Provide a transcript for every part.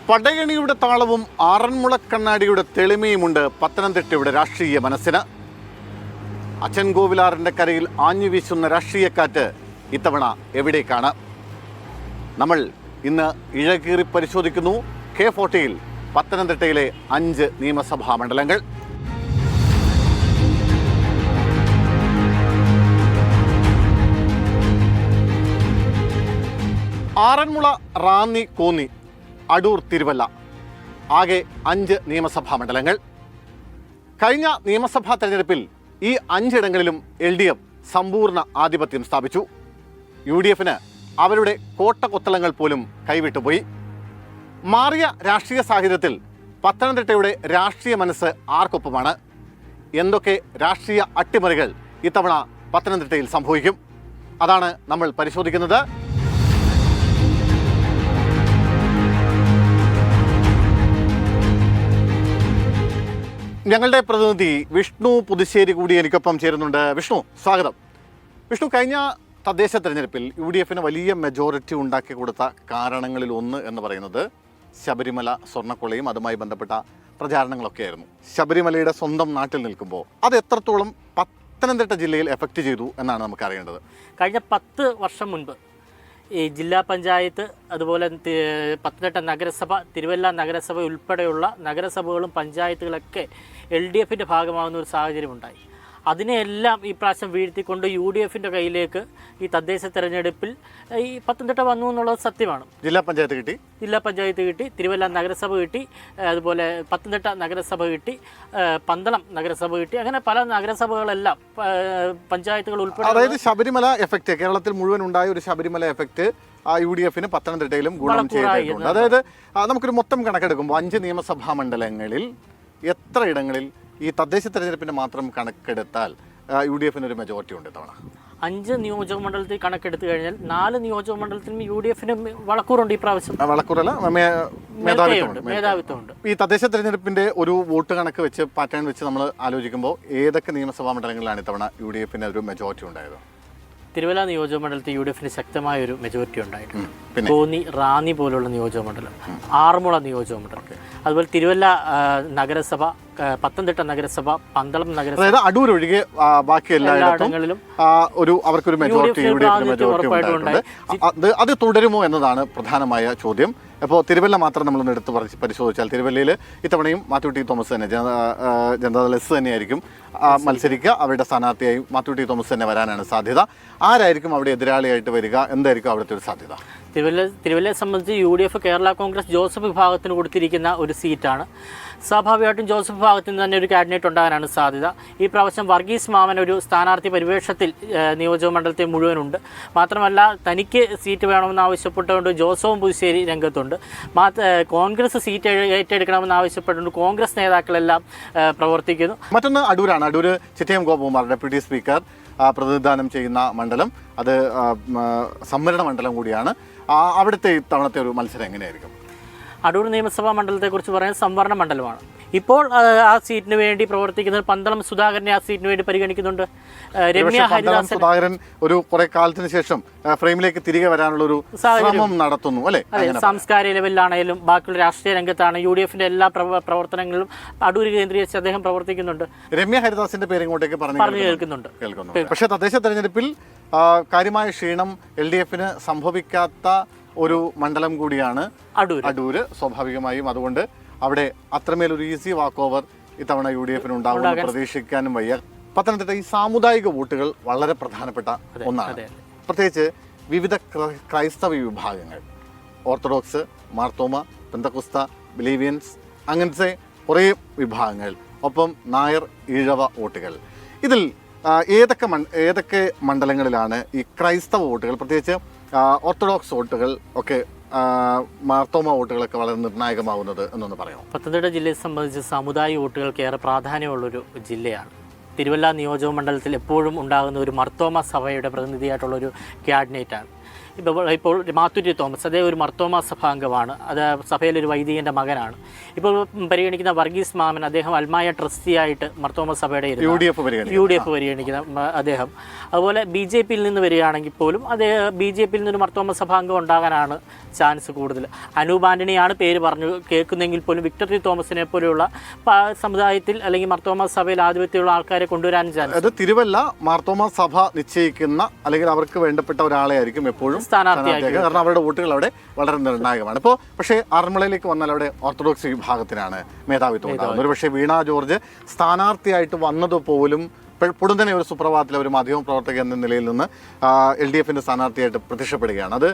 പടയണിയുടെ താളവും ആറന്മുളക്കണ്ണാടിയുടെ തെളിമയുമുണ്ട് പത്തനംതിട്ടയുടെ രാഷ്ട്രീയ മനസ്സിന്. അച്ചൻകോവിലാറിൻ്റെ കരയിൽ ആഞ്ഞു വീശുന്ന രാഷ്ട്രീയക്കാറ്റ് ഇത്തവണ എവിടേക്കാണ്? നമ്മൾ ഇന്ന് ഇഴകീറി പരിശോധിക്കുന്നു K40 പത്തനംതിട്ടയിലെ 5 നിയമസഭാ മണ്ഡലങ്ങൾ. ആറന്മുള, റാന്നി, കോന്നി, അടൂർ, തിരുവല്ല, ആകെ 5 നിയമസഭാ മണ്ഡലങ്ങൾ. കഴിഞ്ഞ നിയമസഭാ തെരഞ്ഞെടുപ്പിൽ ഈ 5 ഇടങ്ങളിലും LDF സമ്പൂർണ്ണ ആധിപത്യം സ്ഥാപിച്ചു. UDFന് അവരുടെ കോട്ടകൊത്തളങ്ങൾ പോലും കൈവിട്ടുപോയി. മാറിയ രാഷ്ട്രീയ സാഹചര്യത്തിൽ പത്തനംതിട്ടയുടെ രാഷ്ട്രീയ മനസ്സ് ആർക്കൊപ്പമാണ്? എന്തൊക്കെ രാഷ്ട്രീയ അട്ടിമറികൾ ഇത്തവണ പത്തനംതിട്ടയിൽ സംഭവിക്കും? അതാണ് നമ്മൾ പരിശോധിക്കുന്നത്. ഞങ്ങളുടെ പ്രതിനിധി വിഷ്ണു പുതുശ്ശേരി കൂടി എനിക്കൊപ്പം ചേരുന്നുണ്ട്. വിഷ്ണു, സ്വാഗതം. വിഷ്ണു, കഴിഞ്ഞ തദ്ദേശ തെരഞ്ഞെടുപ്പിൽ UDFന് വലിയ മെജോറിറ്റി ഉണ്ടാക്കി കൊടുത്ത കാരണങ്ങളിൽ ഒന്ന് എന്ന് പറയുന്നത് ശബരിമല സ്വർണ്ണക്കൊള്ളയും അതുമായി ബന്ധപ്പെട്ട പ്രചാരണങ്ങളൊക്കെയായിരുന്നു. ശബരിമലയുടെ സ്വന്തം നാട്ടിൽ നിൽക്കുമ്പോൾ അത് എത്രത്തോളം പത്തനംതിട്ട ജില്ലയിൽ എഫക്റ്റ് ചെയ്തു എന്നാണ് നമുക്ക് അറിയേണ്ടത്. കഴിഞ്ഞ 10 വർഷം മുൻപ് ഈ ജില്ലാ പഞ്ചായത്ത്, അതുപോലെ പത്തനംതിട്ട നഗരസഭ, തിരുവല്ല നഗരസഭ ഉൾപ്പെടെയുള്ള നഗരസഭകളും പഞ്ചായത്തുകളൊക്കെ LDFൻ്റെ ഭാഗമാകുന്ന ഒരു സാഹചര്യമുണ്ടായി. അതിനെയെല്ലാം ഈ പ്രാവശ്യം വീഴ്ത്തിക്കൊണ്ട് UDFൻ്റെ കയ്യിലേക്ക് ഈ തദ്ദേശ തെരഞ്ഞെടുപ്പിൽ ഈ പത്തനംതിട്ട വന്നു എന്നുള്ളത് സത്യമാണ്. ജില്ലാ പഞ്ചായത്ത് കിട്ടി, തിരുവല്ല നഗരസഭ കിട്ടി, അതുപോലെ പത്തനംതിട്ട നഗരസഭ കിട്ടി, പന്തളം നഗരസഭ കിട്ടി, അങ്ങനെ പല നഗരസഭകളെല്ലാം പഞ്ചായത്തുകൾ ഉൾപ്പെടെ. അതായത് ശബരിമല എഫക്റ്റ് കേരളത്തിൽ മുഴുവൻ ഉണ്ടായ ഒരു ശബരിമല എഫക്റ്റ് UDFന് പത്തനംതിട്ടയിലും ഗുണം ചെയ്തിട്ടുണ്ട്. അതായത് നമുക്കൊരു മൊത്തം കണക്കെടുക്കുമ്പോൾ 5 നിയമസഭാ മണ്ഡലങ്ങളിൽ എത്ര ഇടങ്ങളിൽ ഈ തദ്ദേശ തെരഞ്ഞെടുപ്പിന്റെ മാത്രം കണക്കെടുത്താൽ UDFന് ഒരു മെജോറിറ്റി ഉണ്ട് തവണ? 5 നിയോജക മണ്ഡലത്തിൽ കണക്കെടുത്തു കഴിഞ്ഞാൽ 4 നിയോജക മണ്ഡലത്തിലും UDFന് വളക്കൂറുണ്ട്. ഈ പ്രാവശ്യം വളക്കൂറല്ല, മേധാവിത്വമുണ്ട്. ഈ തദ്ദേശ തെരഞ്ഞെടുപ്പിന്റെ ഒരു വോട്ട് കണക്ക് വെച്ച് പാറ്റേൺ വെച്ച് നമ്മൾ ആലോചിക്കുമ്പോൾ ഏതൊക്കെ നിയമസഭാ മണ്ഡലങ്ങളിലാണ് ഇത്തവണ UDFന് ഒരു മെജോറിറ്റി ഉണ്ടായത്? തിരുവല്ല നിയോജക മണ്ഡലത്തിൽ UDFന് ശക്തമായ ഒരു മെജോറിറ്റി ഉണ്ടായിട്ടുണ്ട്. കോന്നി, റാന്നി പോലുള്ള നിയോജക മണ്ഡലം, ആറന്മുള നിയോജക മണ്ഡലം, അതുപോലെ തിരുവല്ല നഗരസഭ, പത്തനംതിട്ട നഗരസഭ, പന്തളം നഗരസഭ, അതായത് അടൂർ ഒഴികെ ബാക്കി എല്ലായിടങ്ങളിലും അവർക്കൊരു മെജോറിറ്റി അത് തുടരുമോ എന്നതാണ് പ്രധാനമായ ചോദ്യം. അപ്പോൾ തിരുവല്ല മാത്രം നമ്മളൊന്ന് എടുത്ത് പരിശോധിച്ചാൽ തിരുവല്ലയിൽ ഇത്തവണയും മാത്യു ടി തോമസ് തന്നെ, ജനതാദൾ എസ് തന്നെയായിരിക്കും മത്സരിക്കുക. അവരുടെ സ്ഥാനാർത്ഥിയായി മാത്യു ടി തോമസ് തന്നെ വരാനാണ് സാധ്യത. ആരായിരിക്കും അവിടെ എതിരാളിയായിട്ട് വരിക? എന്തായിരിക്കും അവിടുത്തെ ഒരു സാധ്യത? തിരുവല്ലയെ സംബന്ധിച്ച് UDF കേരള കോൺഗ്രസ് ജോസഫ് വിഭാഗത്തിന് കൊടുത്തിരിക്കുന്ന ഒരു സീറ്റാണ്. സ്വാഭാവികമായിട്ടും ജോസഫ് വിഭാഗത്തിന് തന്നെ ഒരു ക്യാബിനറ്റ് ഉണ്ടാകാനാണ് സാധ്യത. ഈ പ്രാവശ്യം വർഗീസ് മാമൻ ഒരു സ്ഥാനാർത്ഥി പരിവേഷത്തിൽ നിയോജക മണ്ഡലത്തിൽ മുഴുവനുണ്ട്. മാത്രമല്ല, തനിക്ക് സീറ്റ് വേണമെന്ന് ആവശ്യപ്പെട്ടുകൊണ്ട് ജോസവും പുതുശ്ശേരി രംഗത്തുണ്ട്. കോൺഗ്രസ് സീറ്റ് ഏറ്റെടുക്കണമെന്ന് ആവശ്യപ്പെട്ടുകൊണ്ട് കോൺഗ്രസ് നേതാക്കളെല്ലാം പ്രവർത്തിക്കുന്നു. മറ്റൊന്ന് അടൂരാണ്. അടൂർ ചിറ്റയം ഗോപകുമാർ ഡെപ്യൂട്ടി സ്പീക്കർ പ്രതിനിധാനം ചെയ്യുന്ന മണ്ഡലം, അത് സംവരണ മണ്ഡലം കൂടിയാണ്. അവിടുത്തെ ഇത്തവണത്തെ ഒരു മത്സരം എങ്ങനെയായിരിക്കും? അടൂർ നിയമസഭാ മണ്ഡലത്തെക്കുറിച്ച് പറയുന്നത് സംവരണ മണ്ഡലമാണ്. ഇപ്പോൾ ആ സീറ്റിന് വേണ്ടി പ്രവർത്തിക്കുന്നത് പന്തളം സുധാകരനെ ആ സീറ്റിന് വേണ്ടി പരിഗണിക്കുന്നുണ്ട്. രമ്യ സുധാകരൻ ഒരു കുറെ കാലത്തിന് ശേഷം ഫ്രെയിമിലേക്ക് തിരികെ വരാനുള്ള ഒരു ശ്രമം നടത്തുന്നു അല്ലേ? സാംസ്കാരിക ലെവലിലാണെങ്കിലും ബാക്കിയുള്ള രാഷ്ട്രീയ രംഗത്താണ് UDFന്റെ എല്ലാ പ്രവർത്തനങ്ങളും അടൂർ കേന്ദ്രീകരിച്ച് അദ്ദേഹം പ്രവർത്തിക്കുന്നുണ്ട്. രമ്യ ഹരിദാസിന്റെ പേര് ഇങ്ങോട്ടേക്ക് പറഞ്ഞു കേൾക്കുന്നുണ്ട്. പക്ഷേ തദ്ദേശ തെരഞ്ഞെടുപ്പിൽ കാര്യമായ ക്ഷീണം LDFന് സംഭവിക്കാത്ത ഒരു മണ്ഡലം കൂടിയാണ് അടൂര്. സ്വാഭാവികമായും അതുകൊണ്ട് അവിടെ അത്രമേലൊരു ഈസി വാക്ക് ഓവർ ഇത്തവണ UDFന് ഉണ്ടാകുമെന്ന് പ്രതീക്ഷിക്കാനും വയ്യ. പത്തനംതിട്ട ഈ സാമുദായിക വോട്ടുകൾ വളരെ പ്രധാനപ്പെട്ട ഒന്നാണ്. പ്രത്യേകിച്ച് വിവിധ ക്രൈസ്തവ വിഭാഗങ്ങൾ, ഓർത്തഡോക്സ്, മാർത്തോമ, പെന്തക്കോസ്ത, ബിലീവിയൻസ്, അങ്ങനത്തെ കുറേ വിഭാഗങ്ങൾ, ഒപ്പം നായർ, ഈഴവ വോട്ടുകൾ. ഇതിൽ ഏതൊക്കെ മണ്ഡലങ്ങളിലാണ് ഈ ക്രൈസ്തവ വോട്ടുകൾ, പ്രത്യേകിച്ച് ഓർത്തഡോക്സ് വോട്ടുകൾ ഒക്കെ, മാർത്തോമ വോട്ടുകളൊക്കെ വളരെ നിർണായകമാവുന്നത് എന്നൊന്ന് പറയാം? പത്തനംതിട്ട ജില്ലയെ സംബന്ധിച്ച് സാമുദായിക വോട്ടുകൾക്ക് ഏറെ പ്രാധാന്യമുള്ളൊരു ജില്ലയാണ്. തിരുവല്ല നിയോജക മണ്ഡലത്തിൽ എപ്പോഴും ഉണ്ടാകുന്ന ഒരു മർത്തോമ സഭയുടെ പ്രതിനിധിയായിട്ടുള്ളൊരു ക്യാബിനറ്റാണ്. ഇപ്പോൾ മാത്തുറ്റി തോമസ്, അദ്ദേഹം ഒരു മർത്തോമാ സഭാംഗമാണ്, അത് സഭയിലൊരു വൈദികൻ്റെ മകനാണ്. ഇപ്പോൾ പരിഗണിക്കുന്ന വർഗീസ് മാമൻ, അദ്ദേഹം അൽമായ ട്രസ്റ്റിയായിട്ട് മർത്തോമാ സഭയുടെ UDF പരിഗണിക്കുന്ന അദ്ദേഹം. അതുപോലെ BJP-യിൽ നിന്ന് വരികയാണെങ്കിൽ പോലും BJP-യിൽ നിന്നൊരു മർത്തോമാ സഭാംഗം ഉണ്ടാകാനാണ് ചാൻസ് കൂടുതൽ. അനൂപ് ആന്റണിയാണ് പേര് പറഞ്ഞു കേൾക്കുന്നെങ്കിൽ പോലും വിക്ടർ ടി തോമസിനെ പോലെയുള്ള സമുദായത്തിൽ അല്ലെങ്കിൽ മർത്തോമാ സഭയിൽ ആധിപത്യമുള്ള ആൾക്കാരെ കൊണ്ടുവരാൻ ചാൻസ്. അത് തിരുവല്ല മാർത്തോമാ സഭ നിശ്ചയിക്കുന്ന അല്ലെങ്കിൽ അവർക്ക് വേണ്ടപ്പെട്ട ഒരാളെ ആയിരിക്കും എപ്പോഴും സ്ഥാനാർത്ഥിയാക്കുക. കാരണം അവരുടെ വോട്ടുകൾ അവിടെ വളരെ നിർണായകമാണ്. ഇപ്പോൾ പക്ഷേ ആറന്മുളയിലേക്ക് വന്നാൽ അവിടെ ഓർത്തഡോക്സ് വിഭാഗത്തിനാണ് മേധാവിത്വം ഉണ്ടാകുന്നത്. ഒരു പക്ഷേ വീണ ജോർജ് സ്ഥാനാർത്ഥിയായിട്ട് വന്നതുപോലും പൊടുന്നനെ ഒരു സുപ്രഭാതത്തിലെ ഒരു മാധ്യമ പ്രവർത്തക എന്ന നിലയിൽ നിന്ന് LDF-ന്റെ സ്ഥാനാർത്ഥിയായിട്ട് പ്രത്യക്ഷപ്പെടുകയാണ്.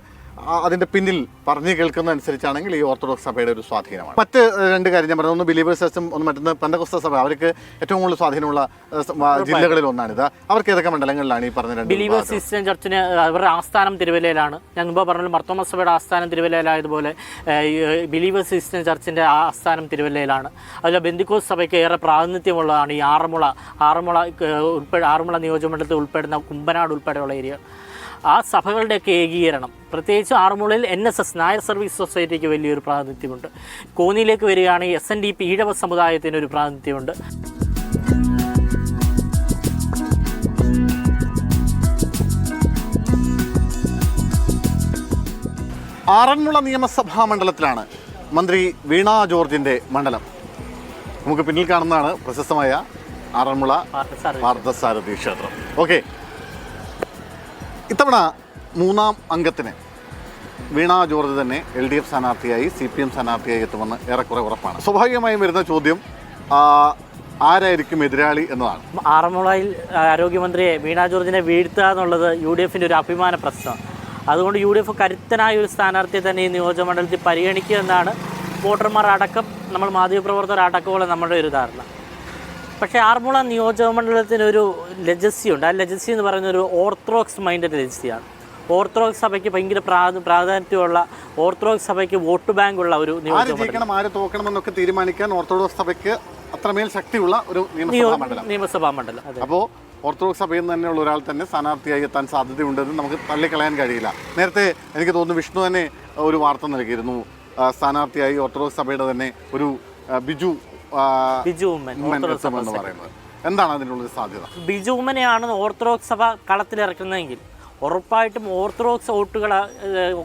അതിന്റെ പിന്നിൽ പറഞ്ഞു കേൾക്കുന്നതനുസരിച്ചാണെങ്കിൽ ഈ ഓർത്തഡോക്സ് സഭയുടെ ഒരു സ്വാധീനമാണ്. മറ്റ് രണ്ട് കാര്യം ഞാൻ പറഞ്ഞു, ഒന്ന് ബിലീവേഴ്സ് ചർച്ചും ഒന്ന് മറ്റൊന്ന് പെന്തക്കോസ്ത സഭ. അവർക്ക് ഏറ്റവും കൂടുതൽ സ്വാധീനമുള്ള ജില്ലകളിൽ ഒന്നാണിത്. അവർക്ക് ഏതൊക്കെ മണ്ഡലങ്ങളിലാണ് ഈ പറഞ്ഞ രണ്ട്? ബിലീവേഴ്സ് ക്രിസ്ത്യൻ ചർച്ചിന് അവരുടെ ആസ്ഥാനം തിരുവല്ലയിലാണ്. ഞാൻ മുമ്പ് പറഞ്ഞാൽ മർത്തോമാ സഭയുടെ ആസ്ഥാനം തിരുവല്ലയിലായതുപോലെ ബിലീവേഴ്സ് ക്രിസ്ത്യൻ ചർച്ചിൻ്റെ ആസ്ഥാനം തിരുവല്ലയിലാണ്. അതുപോലെ ബെന്തിക്കോസ് സഭയ്ക്ക് ഏറെ പ്രാതിനിധ്യമുള്ളതാണ് ഈ ആറന്മുള നിയോജകമണ്ഡലത്തിൽ ഉൾപ്പെടുന്ന കുമ്പനാട് ഉൾപ്പെടെയുള്ള ഏരിയ. ആ സഭകളുടെയൊക്കെ ഏകീകരണം, പ്രത്യേകിച്ച് ആറന്മുളയിൽ NSS നായർ സർവീസ് സൊസൈറ്റിക്ക് വലിയൊരു പ്രാതിനിധ്യമുണ്ട്. കോന്നിയിലേക്ക് വരികയാണെങ്കിൽ SNDP ഈഴവ സമുദായത്തിന് ഒരു പ്രാതിനിധ്യമുണ്ട്. ആറന്മുള നിയമസഭാ മണ്ഡലത്തിലാണ് മന്ത്രി വീണ ജോർജിൻ്റെ മണ്ഡലം. നമുക്ക് പിന്നിൽ കാണുന്നതാണ് പ്രശസ്തമായ ആറന്മുള പാർത്ഥസാരഥി ക്ഷേത്രം. ഓക്കെ, ഇത്തവണ മൂന്നാം അംഗത്തിന് വീണ ജോർജ് തന്നെ LDF സ്ഥാനാർത്ഥിയായി CPM സ്ഥാനാർത്ഥിയായി എത്തുമെന്ന് ഏറെക്കുറെ ഉറപ്പാണ്. സ്വാഭാവികമായും വരുന്ന ചോദ്യം ആരായിരിക്കും എതിരാളി എന്നതാണ്. ആറന്മുളയിൽ ആരോഗ്യമന്ത്രിയെ വീണ ജോർജിനെ വീഴ്ത്തുക എന്നുള്ളത് UDF-ന്റെ ഒരു അഭിമാന പ്രശ്നമാണ്. അതുകൊണ്ട് UDF കരുത്തനായ ഒരു സ്ഥാനാർത്ഥിയെ തന്നെ ഈ നിയോജകമണ്ഡലത്തിൽ പരിഗണിക്കുക എന്നാണ് വോട്ടർമാർ അടക്കം, നമ്മൾ മാധ്യമപ്രവർത്തകർ അടക്കമുള്ള നമ്മുടെ ഒരു ധാരണ. പക്ഷേ ആറന്മുള നിയോജകമണ്ഡലത്തിനൊരു ലെജസി ഉണ്ട്. ആ ലെജസി എന്ന് പറയുന്ന ഒരു ഓർത്തഡോക്സ് മൈൻഡഡ് ലെജസിയാണ്. ഓർത്തഡോക്സ് സഭയ്ക്ക് ഭയങ്കര പ്രാധാന്യമുള്ള, ഓർത്തഡോക്സ് സഭയ്ക്ക് വോട്ട് ബാങ്ക് ഉള്ള ഒരു നിയോജകമണ്ഡലം. ആര് തോക്കണമെന്നൊക്കെ തീരുമാനിക്കാൻ ഓർത്തഡോക്സ് സഭയ്ക്ക് അത്രമേൽ ശക്തിയുള്ള ഒരു നിയമസഭാ മണ്ഡലം. അപ്പോൾ ഓർത്തഡോക്സ് സഭയിൽ നിന്ന് തന്നെയുള്ള ഒരാൾ തന്നെ സ്ഥാനാർത്ഥിയായി എത്താൻ സാധ്യതയുണ്ടെന്ന് നമുക്ക് തള്ളിക്കളയാൻ കഴിയില്ല. നേരത്തെ എനിക്ക് തോന്നുന്നു വിഷ്ണു തന്നെ ഒരു വാർത്ത നൽകിയിരുന്നു, സ്ഥാനാർത്ഥിയായി ഓർത്തഡോക്സ് സഭയുടെ തന്നെ ഒരു ബിജു ഉമ്മൻ എന്ന് പറയുന്നത്. എന്താണ് അതിനുള്ളൊരു സാധ്യത? ബിജു ഉമ്മനെയാണ് ഓർത്തഡോക്സ് സഭ കളത്തിലിറക്കുന്നതെങ്കിൽ ഉറപ്പായിട്ടും ഓർത്തഡോക്സ് വോട്ടുകൾ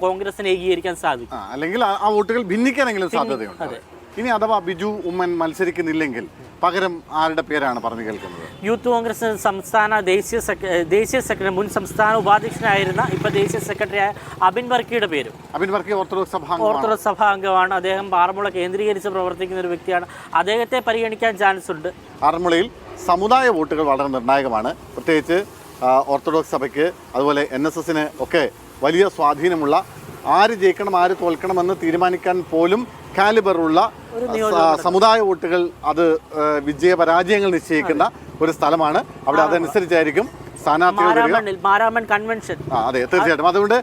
കോൺഗ്രസിന് ഏകീകരിക്കാൻ സാധിക്കും, അല്ലെങ്കിൽ ആ വോട്ടുകൾ ഭിന്നിക്കാനെങ്കിലും സാധ്യതയുണ്ട്. ഇനി അഥവാ ബിജു ഉമ്മൻ മത്സരിക്കുന്നില്ലെങ്കിൽ പകരം ആരുടെ പേരാണ് പറഞ്ഞു കേൾക്കുന്നത്? യൂത്ത് കോൺഗ്രസ് ദേശീയ സെക്രട്ടറി, മുൻ സംസ്ഥാന ഉപാധ്യക്ഷനായിരുന്ന ഇപ്പോൾ ദേശീയ സെക്രട്ടറിയായ അബിൻ വർക്കിയുടെ പേരും. അബിൻ വർക്കി ഓർത്തഡോക്സ് സഭാ അംഗമാണ്. അദ്ദേഹം ആറന്മുള കേന്ദ്രീകരിച്ച് പ്രവർത്തിക്കുന്ന ഒരു വ്യക്തിയാണ്. അദ്ദേഹത്തെ പരിഗണിക്കാൻ ചാൻസ് ഉണ്ട്. ആറന്മുളയിൽ സമുദായ വോട്ടുകൾ വളരെ നിർണായകമാണ്. പ്രത്യേകിച്ച് ഓർത്തഡോക്സ് സഭയ്ക്ക് അതുപോലെ NSS-ന് ഒക്കെ വലിയ സ്വാധീനമുള്ള, ആര് ജയിക്കണം ആര് തോൽക്കണമെന്ന് തീരുമാനിക്കാൻ പോലും കാലിബറുള്ള സമുദായ വോട്ടുകൾ, അത് വിജയപരാജയങ്ങൾ നിശ്ചയിക്കുന്ന ഒരു സ്ഥലമാണ്. അവിടെ അതനുസരിച്ചായിരിക്കും മാരാമൺ കൺവെൻഷൻ. അതെ, തീർച്ചയായിട്ടും. അതുകൊണ്ട്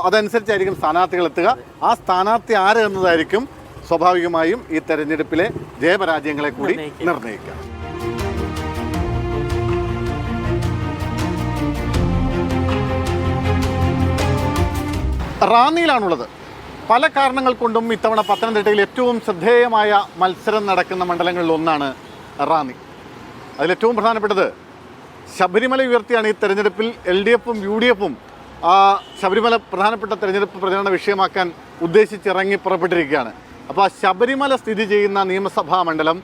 അതനുസരിച്ചായിരിക്കും സ്ഥാനാർത്ഥികൾ എത്തുക. ആ സ്ഥാനാർത്ഥി ആര് എന്നതായിരിക്കും സ്വാഭാവികമായും ഈ തെരഞ്ഞെടുപ്പിലെ ജയപരാജയങ്ങളെ കൂടി നിർണ്ണയിക്കുക. റാന്നിയിലാണുള്ളത്. പല കാരണങ്ങൾ കൊണ്ടും ഇത്തവണ പത്തനംതിട്ടയിൽ ഏറ്റവും ശ്രദ്ധേയമായ മത്സരം നടക്കുന്ന മണ്ഡലങ്ങളിൽ ഒന്നാണ് റാന്നി. അതിലേറ്റവും പ്രധാനപ്പെട്ടത് ശബരിമല ഉയർത്തിയാണ് ഈ തെരഞ്ഞെടുപ്പിൽ LDF-ഉം UDF-ഉം ശബരിമല പ്രധാനപ്പെട്ട തെരഞ്ഞെടുപ്പ് പ്രചരണ വിഷയമാക്കാൻ ഉദ്ദേശിച്ചിറങ്ങി പുറപ്പെട്ടിരിക്കുകയാണ്. അപ്പോൾ ആ ശബരിമല സ്ഥിതി ചെയ്യുന്ന നിയമസഭാ മണ്ഡലം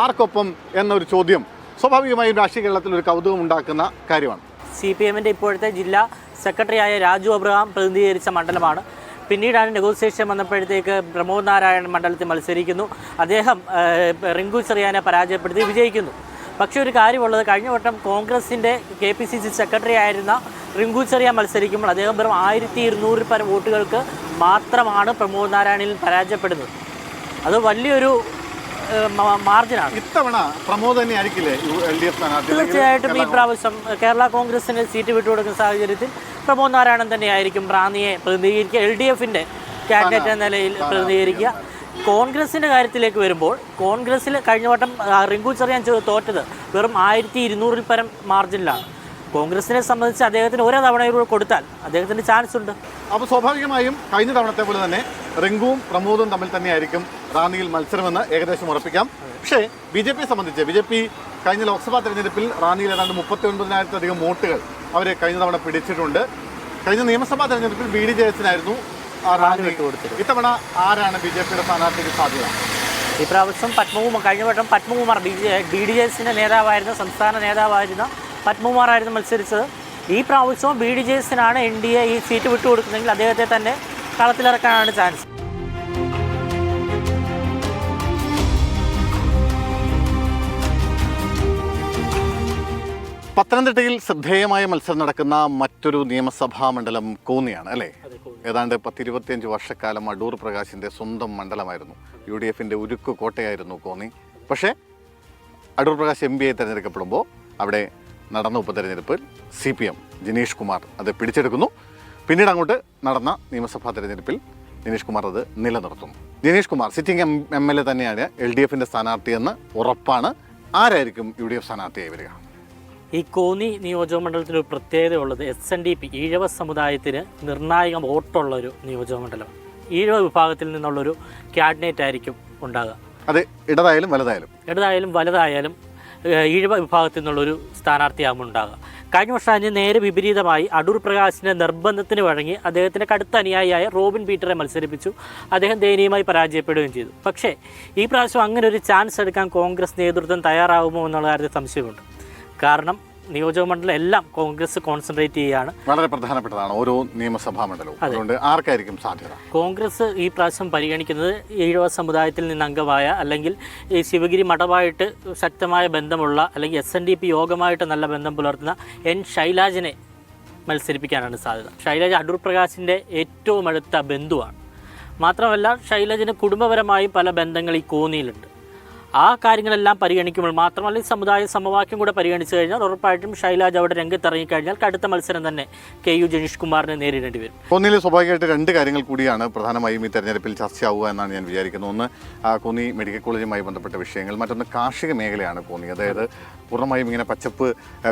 ആർക്കൊപ്പം എന്നൊരു ചോദ്യം സ്വാഭാവികമായും രാഷ്ട്രീയ കേരളത്തിൽ ഒരു കൗതുകം ഉണ്ടാക്കുന്ന കാര്യമാണ്. CPM-ന്റെ ഇപ്പോഴത്തെ ജില്ലാ സെക്രട്ടറിയായ രാജു അബ്രഹാം പ്രതിനിധീകരിച്ച മണ്ഡലമാണ്. പിന്നീടാണ് നെഗോസിയേഷൻ വന്നപ്പോഴത്തേക്ക് പ്രമോദ് നാരായണൻ മണ്ഡലത്തിൽ മത്സരിക്കുന്നു. അദ്ദേഹം റിങ്കു ചെറിയാനെ പരാജയപ്പെടുത്തി വിജയിക്കുന്നു. പക്ഷേ ഒരു കാര്യമുള്ളത്, കഴിഞ്ഞ വട്ടം കോൺഗ്രസിൻ്റെ KPCC സെക്രട്ടറി ആയിരുന്ന റിങ്കു ചെറിയാൻ മത്സരിക്കുമ്പോൾ അദ്ദേഹം വെറും 1200 പരം വോട്ടുകൾക്ക് മാത്രമാണ് പ്രമോദ് നാരായണനിൽ പരാജയപ്പെടുന്നത്. അത് വലിയൊരു മാർജിനാണ്. ഇത്തവണ പ്രമോദ് തന്നെ ആയിരിക്കില്ലേ LDF സ്ഥാനാർത്ഥി? തീർച്ചയായിട്ടും ഈ പ്രാവശ്യം കേരള കോൺഗ്രസിന് സീറ്റ് വിട്ടുകൊടുക്കുന്ന സാഹചര്യത്തിൽ പ്രമോദ് നാരായണൻ തന്നെയായിരിക്കും റാന്നിയെ പ്രതിനിധീകരിക്കുക, LDF-ന്റെ കാൻഡിഡേറ്റ് എന്ന നിലയിൽ പ്രതിനിധീകരിക്കുക. കോൺഗ്രസിൻ്റെ കാര്യത്തിലേക്ക് വരുമ്പോൾ, കോൺഗ്രസ്സിൽ കഴിഞ്ഞ വട്ടം റിങ്കു ചെറിയാൻ തോറ്റത് വെറും 1200 പരം മാർജിനിലാണ്. കോൺഗ്രസിനെ സംബന്ധിച്ച് അദ്ദേഹത്തിന് ഓരോ തവണ കൊടുത്താൽ അദ്ദേഹത്തിന് ചാൻസ് ഉണ്ട്. അപ്പോൾ സ്വാഭാവികമായും കഴിഞ്ഞ തവണത്തെ പോലെ തന്നെ റിങ്കുവും പ്രമോദും തമ്മിൽ തന്നെയായിരിക്കും റാന്നിയിൽ മത്സരമെന്ന് ഏകദേശം ഉറപ്പിക്കാം. പക്ഷേ BJP സംബന്ധിച്ച് BJP കഴിഞ്ഞ ലോക്സഭാ തെരഞ്ഞെടുപ്പിൽ റാന്നിയിൽ ഏതാണ്ട് 39,000-ലധികം വോട്ടുകൾ അവർ കഴിഞ്ഞ തവണ പിടിച്ചിട്ടുണ്ട്. കഴിഞ്ഞ നിയമസഭാ തെരഞ്ഞെടുപ്പിൽ BDJS-നായിരുന്നു റാന്നി കൊടുത്തത്. ഇത്തവണ ആരാണ് BJPയുടെ സ്ഥാനാർത്ഥിക്ക് സാധ്യത? ഇപ്രാവശ്യം കഴിഞ്ഞ വട്ടം പത്മകുമാർ BDJS-ന്റെ നേതാവായിരുന്ന സംസ്ഥാന നേതാവായിരുന്ന പത്മകുമാറായിരുന്നു മത്സരിച്ചത്. ഈ പ്രാവശ്യവും BDJS-നാണ് NDA ഈ സീറ്റ് വിട്ടുകൊടുക്കുന്നതെങ്കിൽ അദ്ദേഹത്തെ തന്നെ കളത്തിലിറക്കാനാണ് ചാൻസ്. പത്തനംതിട്ടയിൽ ശ്രദ്ധേയമായ മത്സരം നടക്കുന്ന മറ്റൊരു നിയമസഭാ മണ്ഡലം കോന്നിയാണ് അല്ലേ? ഏതാണ്ട് 10-25 വർഷക്കാലം അടൂർ പ്രകാശിൻ്റെ സ്വന്തം മണ്ഡലമായിരുന്നു. UDF-ന്റെ ഉരുക്കു കോട്ടയായിരുന്നു കോന്നി. പക്ഷേ അടൂർ പ്രകാശ് MP തിരഞ്ഞെടുക്കപ്പെടുമ്പോൾ അവിടെ നടന്ന ഉപതെരഞ്ഞെടുപ്പിൽ CPM ജിനീഷ് കുമാർ അത് പിടിച്ചെടുക്കുന്നു. പിന്നീട് അങ്ങോട്ട് നടന്ന നിയമസഭാ തെരഞ്ഞെടുപ്പിൽ ജിനീഷ് കുമാർ അത് നിലനിർത്തുന്നു. ജിനീഷ് കുമാർ സിറ്റിംഗ് MLA തന്നെയാണ് LDF-ന്റെ സ്ഥാനാർത്ഥിയെന്ന് ഉറപ്പാണ്. ആരായിരിക്കും UDF സ്ഥാനാർത്ഥിയായി വരിക? ഈ കോന്നി നിയോജകമണ്ഡലത്തിനൊരു പ്രത്യേകതയുള്ളത് SNDP ഈഴവ സമുദായത്തിന് നിർണായക വോട്ടുള്ളൊരു നിയോജകമണ്ഡലം. ഈഴവ വിഭാഗത്തിൽ നിന്നുള്ളൊരു ക്യാബിനറ്റ് ആയിരിക്കും ഉണ്ടാകുക. അത് ഇടതായാലും വലതായാലും ഈഴവ വിഭാഗത്തിൽ നിന്നുള്ളൊരു സ്ഥാനാർത്ഥിയാകും ഉണ്ടാകുക. കഴിഞ്ഞ വർഷം അതിന് നേരെ വിപരീതമായി അടൂർ പ്രകാശിൻ്റെ നിർബന്ധത്തിന് വഴങ്ങി അദ്ദേഹത്തിൻ്റെ കടുത്ത അനുയായിയായ റോബിൻ പീറ്ററെ മത്സരിപ്പിച്ചു. അദ്ദേഹം ദയനീയമായി പരാജയപ്പെടുകയും ചെയ്തു. പക്ഷേ ഈ പ്രാവശ്യം അങ്ങനെ ഒരു ചാൻസ് എടുക്കാൻ കോൺഗ്രസ് നേതൃത്വം തയ്യാറാകുമോ എന്നുള്ള കാര്യത്തിൽ സംശയമുണ്ട്. കാരണം നിയോജകമണ്ഡലം എല്ലാം കോൺഗ്രസ് കോൺസെൻട്രേറ്റ് ചെയ്യുകയാണ്. വളരെ പ്രധാനപ്പെട്ടതാണ് ഓരോ നിയമസഭാ മണ്ഡലവും. അതുകൊണ്ട് ആർക്കായിരിക്കും സാധ്യത? കോൺഗ്രസ് ഈ പ്രാവശ്യം പരിഗണിക്കുന്നത് ഈഴവ സമുദായത്തിൽ നിന്ന് അംഗമായ അല്ലെങ്കിൽ ഈ ശിവഗിരി മഠമായിട്ട് ശക്തമായ ബന്ധമുള്ള അല്ലെങ്കിൽ SNDP യോഗമായിട്ട് നല്ല ബന്ധം പുലർത്തുന്ന ശൈലാജിനെ മത്സരിപ്പിക്കാനാണ് സാധ്യത. ശൈലജ അടൂർ പ്രകാശിൻ്റെ ഏറ്റവും അടുത്ത ബന്ധുവാണ്. മാത്രമല്ല ശൈലജിന് കുടുംബപരമായും പല ബന്ധങ്ങൾ ഈ കോന്നിയിലുണ്ട്. ആ കാര്യങ്ങളെല്ലാം പരിഗണിക്കുമ്പോൾ മാത്രമല്ല ഈ സമുദായ സമവാക്യം കൂടെ പരിഗണിച്ചു കഴിഞ്ഞാൽ ഉറപ്പായിട്ടും ശൈലജ അവിടെ രംഗത്തിറങ്ങിക്കഴിഞ്ഞാൽ കടുത്ത മത്സരം തന്നെ KU ജിനീഷ് കുമാറിനെ നേരിടേണ്ടി വരും. കോന്നിയിൽ സ്വാഭാവികമായിട്ട് 2 കാര്യങ്ങൾ കൂടിയാണ് പ്രധാനമായും ഈ തെരഞ്ഞെടുപ്പിൽ ചർച്ചയാവുക എന്നാണ് ഞാൻ വിചാരിക്കുന്നത്. ഒന്ന് കോന്നി മെഡിക്കൽ കോളേജുമായി ബന്ധപ്പെട്ട വിഷയങ്ങൾ, മറ്റൊന്ന് കാർഷിക മേഖലയാണ് കോന്നി. അതായത് പൂർണ്ണമായും ഇങ്ങനെ പച്ചപ്പ്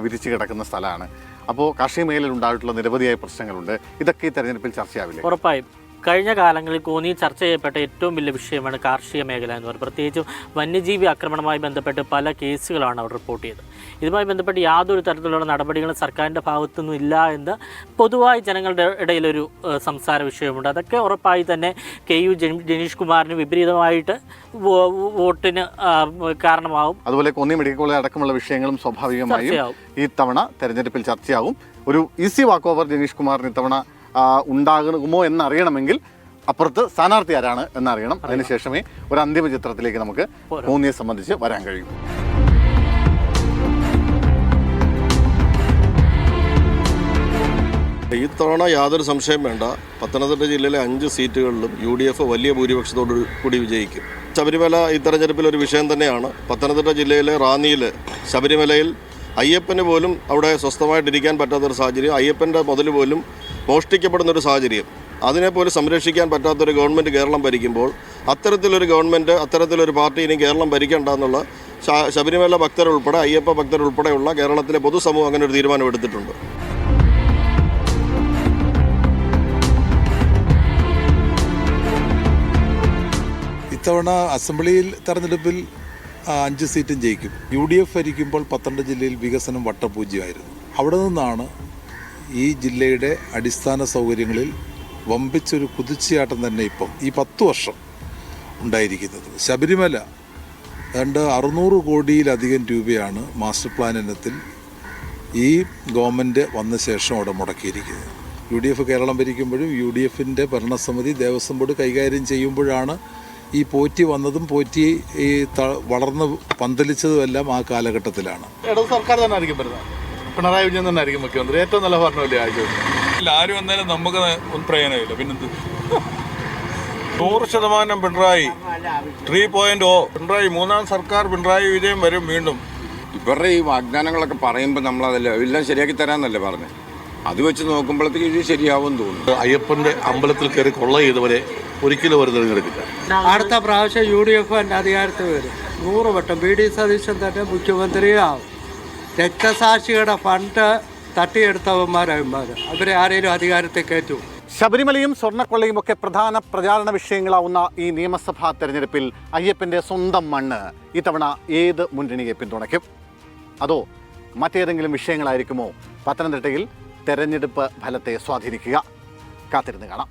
വിരിച്ചു കിടക്കുന്ന സ്ഥലമാണ്. അപ്പോൾ കാർഷിക മേഖലയിൽ ഉണ്ടായിട്ടുള്ള നിരവധിയായ പ്രശ്നങ്ങളുണ്ട്. ഇതൊക്കെ ഈ തെരഞ്ഞെടുപ്പിൽ ചർച്ചയാവില്ലേ? ഉറപ്പായും കഴിഞ്ഞ കാലങ്ങളിൽ കോന്നിയിൽ ചർച്ച ചെയ്യപ്പെട്ട ഏറ്റവും വലിയ വിഷയമാണ് കാർഷിക മേഖല എന്ന് പറയുന്നത്. പ്രത്യേകിച്ചും വന്യജീവി ആക്രമണവുമായി ബന്ധപ്പെട്ട് പല കേസുകളാണ് അവർ റിപ്പോർട്ട് ചെയ്തത്. ഇതുമായി ബന്ധപ്പെട്ട് യാതൊരു തരത്തിലുള്ള നടപടികളും സർക്കാരിൻ്റെ ഭാഗത്തുനിന്നും ഇല്ല എന്ന് പൊതുവായി ജനങ്ങളുടെ ഇടയിലൊരു സംസാര വിഷയമുണ്ട്. അതൊക്കെ ഉറപ്പായി തന്നെ KU ജിനീഷ് കുമാറിന് വിപരീതമായിട്ട് വോട്ടിന് കാരണമാവും. അതുപോലെ കോന്നി മെഡിക്കൽ കോളേജ് അടക്കമുള്ള വിഷയങ്ങളും സ്വാഭാവികമായും ഈ തവണ തെരഞ്ഞെടുപ്പിൽ ചർച്ചയാവും. ഒരു ഈസി വാക്ക് ഓവർ ജിനീഷ് കുമാറിന് ഇത്തവണ ഉണ്ടാകുമോ എന്നറിയണമെങ്കിൽ അപ്പുറത്ത് സ്ഥാനാർത്ഥി ആരാണ് എന്നറിയണം. അതിനുശേഷമേ ഒരു അന്തിമ ചിത്രത്തിലേക്ക് നമുക്ക് കോന്നിയെ സംബന്ധിച്ച് വരാൻ കഴിയും. ഇത്തവണ യാതൊരു സംശയം വേണ്ട, പത്തനംതിട്ട ജില്ലയിലെ 5 സീറ്റുകളിലും UDF വലിയ ഭൂരിപക്ഷത്തോടു കൂടി വിജയിക്കും. ശബരിമല ഈ തെരഞ്ഞെടുപ്പിൽ ഒരു വിഷയം തന്നെയാണ്. പത്തനംതിട്ട ജില്ലയിലെ റാന്നിയിൽ ശബരിമലയിൽ അയ്യപ്പന് പോലും അവിടെ സ്വസ്ഥമായിട്ടിരിക്കാൻ പറ്റാത്തൊരു സാഹചര്യം, അയ്യപ്പൻ്റെ മുതൽ പോലും മോഷ്ടിക്കപ്പെടുന്നൊരു സാഹചര്യം, അതിനെപ്പോലും സംരക്ഷിക്കാൻ പറ്റാത്തൊരു ഗവൺമെൻറ് കേരളം ഭരിക്കുമ്പോൾ അത്തരത്തിലൊരു ഗവൺമെൻറ്, അത്തരത്തിലൊരു പാർട്ടി ഇനി കേരളം ഭരിക്കേണ്ട എന്നുള്ള ശബരിമല ഭക്തരുൾപ്പെടെ അയ്യപ്പ ഭക്തരുൾപ്പെടെയുള്ള കേരളത്തിലെ പൊതുസമൂഹം അങ്ങനെ ഒരു തീരുമാനം എടുത്തിട്ടുണ്ട്. ഇത്തവണ അസംബ്ലിയിൽ തെരഞ്ഞെടുപ്പിൽ 5 സീറ്റും ജയിക്കും. UDF ഭരിക്കുമ്പോൾ പത്തനംതിട്ട ജില്ലയിൽ വികസനം വട്ടപൂജ്യമായിരുന്നു. അവിടെ നിന്നാണ് ഈ ജില്ലയുടെ അടിസ്ഥാന സൗകര്യങ്ങളിൽ വമ്പിച്ചൊരു കുതിച്ചുചാട്ടം തന്നെ ഇപ്പം ഈ 10 വർഷം ഉണ്ടായിരിക്കുന്നത്. ശബരിമല ഏതാണ്ട് 600 കോടിയിലധികം രൂപയാണ് മാസ്റ്റർ പ്ലാൻ ഇനത്തിൽ ഈ ഗവൺമെൻറ് വന്ന ശേഷം അവിടെ മുടക്കിയിരിക്കുന്നത്. UDF കേരളം ഭരിക്കുമ്പോഴും UDF-ന്റെ ഭരണസമിതി ദേവസ്വം ബോർഡ് കൈകാര്യം ചെയ്യുമ്പോഴാണ് ഈ പോറ്റി വന്നതും പോറ്റി ഈ വളർന്ന് പന്തലിച്ചതുമെല്ലാം ആ കാലഘട്ടത്തിലാണ്. ഇടത് സർക്കാർ തന്നെ ആയിരിക്കും വരുന്നത്. പിണറായി വിജയൻ തന്നെ ആയിരിക്കും മുഖ്യമന്ത്രി. ഏറ്റവും നല്ല ഭരണമല്ലേ ആഴ്ച. ആര് വന്നാലും നമുക്ക് ഒന്നും പ്രയോജനമില്ല. പിന്നെന്ത് 100% പിണറായി 3.0 പിണറായി 3ാം സർക്കാർ പിണറായി വിജയൻ വരും വീണ്ടും. ഇവരുടെ ഈ വാഗ്ദാനങ്ങളൊക്കെ പറയുമ്പോൾ നമ്മളതല്ല എല്ലാം ശരിയാക്കി തരാമെന്നല്ലേ പറഞ്ഞത്. അത് വെച്ച് നോക്കുമ്പോഴത്തേക്ക് ഇത് ശരിയാവും തോന്നുന്നു. അയ്യപ്പൻ്റെ അമ്പലത്തിൽ കയറി കൊള്ള ചെയ്തവരെ ഒരിക്കലും അവർ തിരഞ്ഞെടുക്കില്ല. അടുത്ത പ്രാവശ്യം UDF എൻ്റെ അധികാരത്തിൽ വരും. 100 വട്ടം BD സതീശൻ തന്നെ മുഖ്യമന്ത്രിയാവും. രക്തസാക്ഷികളുടെ ഫണ്ട് തട്ടിയെടുത്തവന്മാരവന്മാർ അവരെ ആരെങ്കിലും അധികാരത്തെ കയറ്റും. ശബരിമലയും സ്വർണ്ണക്കൊള്ളയും ഒക്കെ പ്രധാന പ്രചാരണ വിഷയങ്ങളാവുന്ന ഈ നിയമസഭാ തെരഞ്ഞെടുപ്പിൽ അയ്യപ്പൻ്റെ സ്വന്തം മണ്ണ് ഇത്തവണ ഏത് മുന്നണിയെ പിന്തുണയ്ക്കും? അതോ മറ്റേതെങ്കിലും വിഷയങ്ങളായിരിക്കുമോ പത്തനംതിട്ടയിൽ തെരഞ്ഞെടുപ്പ് ഫലത്തെ സ്വാധീനിക്കുക? കാത്തിരുന്ന് കാണാം.